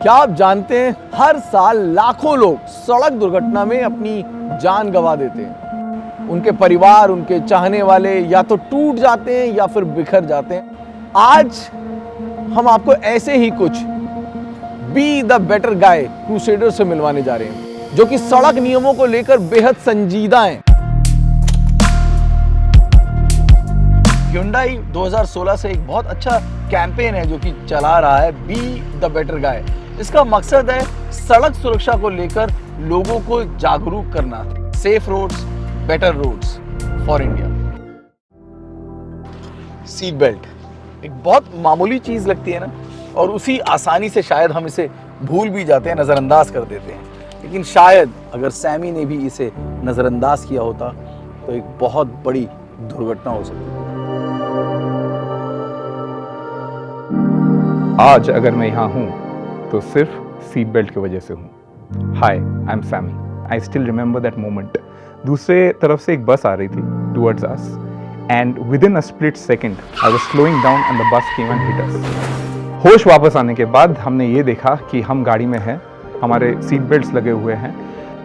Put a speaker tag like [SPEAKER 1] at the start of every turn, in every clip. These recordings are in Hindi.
[SPEAKER 1] क्या आप जानते हैं हर साल लाखों लोग सड़क दुर्घटना में अपनी जान गंवा देते हैं। उनके परिवार, उनके चाहने वाले या तो टूट जाते हैं या फिर बिखर जाते हैं। आज हम आपको ऐसे ही कुछ B the better guy crusader से मिलवाने जा रहे हैं, जो कि सड़क नियमों को लेकर बेहद संजीदा हैं। Hyundai 2016 से एक बहुत अच्छा कैंपेन है जो कि चला रहा है, बी द बेटर गाय। इसका मकसद है सड़क सुरक्षा को लेकर लोगों को जागरूक करना। Safe roads, better roads for India. Seat belt एक बहुत मामूली चीज लगती है ना, और उसी आसानी से शायद हम इसे भूल भी जाते हैं, नजरअंदाज कर देते हैं। लेकिन शायद अगर सैमी ने भी इसे नजरअंदाज किया होता तो एक बहुत बड़ी दुर्घटना हो सकती।
[SPEAKER 2] आज अगर मैं यहाँ हूँ तो सिर्फ सीट बेल्ट की वजह से हूँ। Hi, I am Sammy. I still remember that moment. दूसरे तरफ से एक बस आ रही थी towards us, and within a split second I was slowing down and the bus came and hit us. होश वापस आने के बाद हमने ये देखा कि हम गाड़ी में हैं, हमारे सीट बेल्ट्स लगे हुए हैं,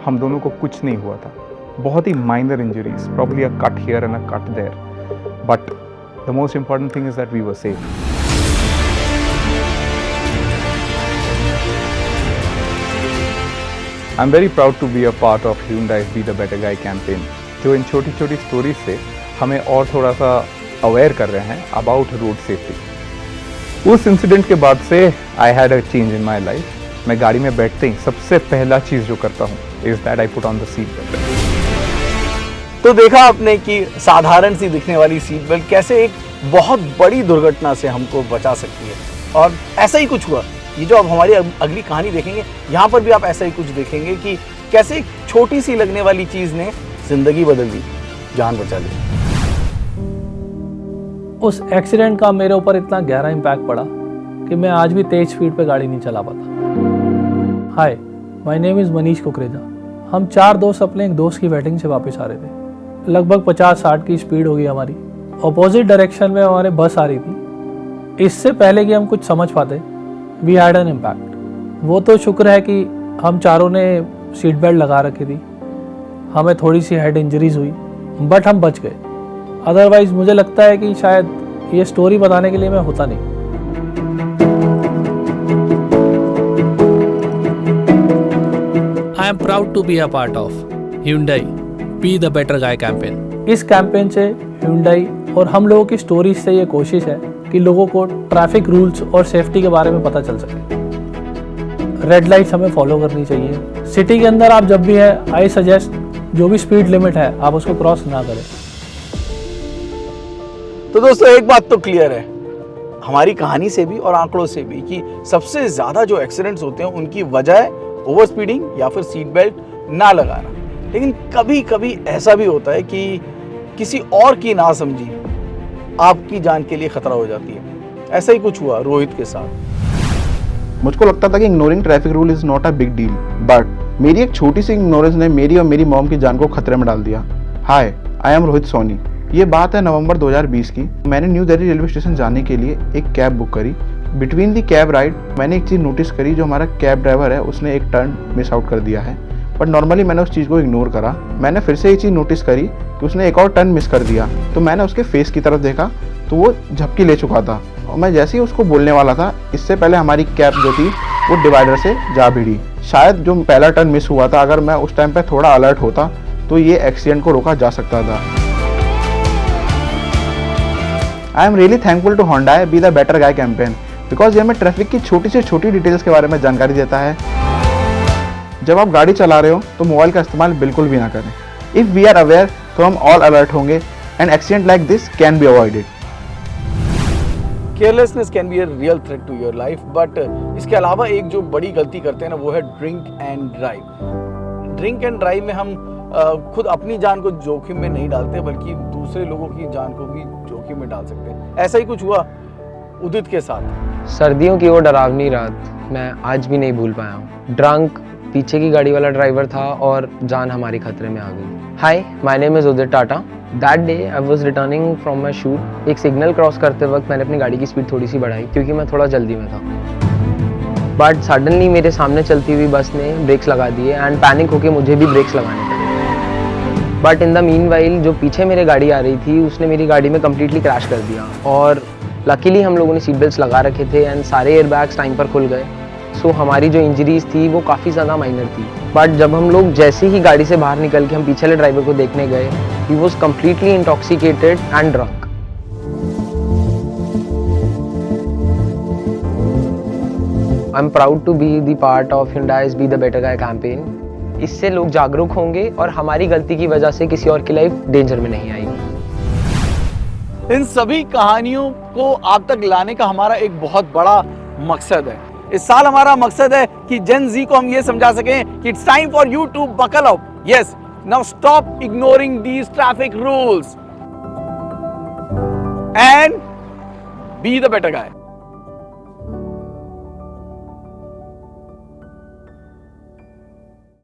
[SPEAKER 2] हम दोनों को कुछ नहीं हुआ था। बहुत ही minor injuries, probably a cut here and a cut there, but the most important thing is that we were safe. I'm very proud to be a part of Hyundai's Be the Better Guy campaign, जो इन छोटी छोटी स्टोरीज से हमें और थोड़ा सा अवेयर कर रहे हैं अबाउट रोड सेफ्टी। उस इंसिडेंट के बाद से I had a change in my life. मैं गाड़ी में बैठते ही सबसे पहला चीज़ जो करता हूँ is that I put on the seat belt.
[SPEAKER 1] तो देखा आपने कि साधारण सी दिखने वाली सीट बेल्ट कैसे एक बहुत बड़ी दुर्घटना से हमको बचा सकती है, और ऐसा ही कुछ हुआ। ये जो आप हमारी अगली कहानी देखेंगे, यहाँ पर भी आप ऐसा ही कुछ देखेंगे कि कैसे एक छोटी सी लगने वाली चीज ने जिंदगी बदल दी, जान बचा ली।
[SPEAKER 3] उस एक्सीडेंट का मेरे ऊपर इतना गहरा इम्पैक्ट पड़ा कि मैं आज भी तेज स्पीड पे गाड़ी नहीं चला पाता। Hi, my name is Manish Kukreja. हम 4 दोस्त अपने एक दोस्त की वेडिंग से वापस आ रहे थे। लगभग 50-60 की स्पीड होगी हमारी। अपोजिट डायरेक्शन में हमारे बस आ रही थी। इससे पहले कि हम कुछ समझ पाते, वी हैड एन इम्पैक्ट। वो तो शुक्र है कि हम चारों ने सीट बेल्ट लगा रखी थी, हमें थोड़ी सी हेड इंजरीज हुई, बट हम बच गए। अदरवाइज मुझे लगता है कि शायद ये स्टोरी बताने के लिए मैं होता नहीं। I am proud to be a part of Hyundai be the better guy campaign. इस कैंपेन से Hyundai और हम लोगों की स्टोरीज से ये कोशिश है कि लोगों को ट्रैफिक रूल्स और सेफ्टी के बारे में पता चल सके। रेड लाइट्स हमें फॉलो करनी चाहिए। सिटी के अंदर आप जब भी हैं, आई सजेस्ट जो भी स्पीड लिमिट है आप उसको क्रॉस ना करें।
[SPEAKER 1] तो दोस्तों, एक बात तो क्लियर है हमारी कहानी से भी और आंकड़ों से भी कि सबसे ज्यादा जो एक्सीडेंट्स होते हैं उनकी वजह है ओवर स्पीडिंग या फिर सीट बेल्ट ना लगाना। लेकिन कभी कभी ऐसा भी होता है कि किसी और की नासमझी आपकी जान के लिए खतरा हो जाती है। ऐसा ही कुछ हुआ रोहित के साथ।
[SPEAKER 4] मुझको लगता था कि ignoring traffic rule is not a big deal, but मेरी एक छोटी सी इग्नोरेंस ने मेरी और मेरी मॉम की जान को खतरे में डाल दिया। हाय, आई एम रोहित सोनी। ये बात है नवंबर 2020 की। मैंने न्यू दिल्ली रेलवे स्टेशन जाने के लिए एक कैब बुक करी। बिटवीन दी कैब राइड मैंने एक चीज़ नोटिस करी, जो हमारा कैब ड्राइवर है उसने एक टर्न मिस आउट कर दिया है। बट नॉर्मली मैंने उस चीज़ को इग्नोर करा। मैंने फिर से ये चीज़ नोटिस करी कि उसने एक और टर्न मिस कर दिया। तो मैंने उसके फेस की तरफ देखा तो वो झपकी ले चुका था, और मैं जैसे ही उसको बोलने वाला था, इससे पहले हमारी कैब जो थी वो डिवाइडर से जा भिड़ी। शायद जो पहला टर्न मिस हुआ था, अगर मैं उस टाइम पे थोड़ा अलर्ट होता तो ये एक्सीडेंट को रोका जा सकता था। I am really thankful to Hyundai be the better guy campaign, because ये हमें ट्रैफिक की छोटी से छोटी डिटेल्स के बारे में जानकारी देता है। जब आप गाड़ी चला रहे हो तो मोबाइल का इस्तेमाल बिल्कुल भी ना करें। इफ़ वी आर अवेयर तो हम ऑल अलर्ट होंगे and accident like this can be avoided.
[SPEAKER 1] Carelessness can be a real threat to your life, but इसके अलावा एक जो बड़ी गलती करते हैं ना, वो है drink and drive. Drink and drive में हम खुद अपनी जान को जोखिम में नहीं डालते, बल्कि दूसरे लोगों की जान को भी जोखिम में डाल सकते हैं। ऐसा ही कुछ हुआ उदित के साथ।
[SPEAKER 5] सर्दियों की वो डरावनी रात मैं आज भी नहीं भूल पाया हूँ। ड्रंक पीछे की गाड़ी वाला ड्राइवर था और जान हमारी खतरे में आ गई। Hi, my name is Udit Tata. That day I was returning from my shoot. एक सिग्नल क्रॉस करते वक्त मैंने अपनी गाड़ी की स्पीड थोड़ी सी बढ़ाई क्योंकि मैं थोड़ा जल्दी में था। बट सडनली मेरे सामने चलती हुई बस ने ब्रेक्स लगा दिए एंड पैनिक होके मुझे भी ब्रेक्स लगाने पड़े। बट इन द मीनवाइल जो पीछे मेरे गाड़ी आ रही थी उसने मेरी गाड़ी में कम्प्लीटली क्रैश कर दिया और लकीली हम लोगों ने सीट बेल्ट्स लगा रखे थे एंड सारे एयरबैग्स टाइम पर खुल गए। सो हमारी जो इंजरीज थी वो काफ़ी ज़्यादा माइनर थी। बट जब हम लोग जैसे ही गाड़ी से बाहर निकल के हम पीछे वाले ड्राइवर को देखने गए, he was completely intoxicated and drunk. I am proud to be the part of Hyundai's be the better guy campaign. इससे लोग जागरूक होंगे और हमारी गलती की वजह से किसी और की लाइफ डेंजर में नहीं आएगी।
[SPEAKER 1] इन सभी कहानियों को आप तक लाने का हमारा एक बहुत बड़ा मकसद है। इस साल हमारा मकसद है कि जेन जी को हम ये समझा सकें कि it's time for you to buckle up. Yes, now stop ignoring these traffic rules and be the better guy.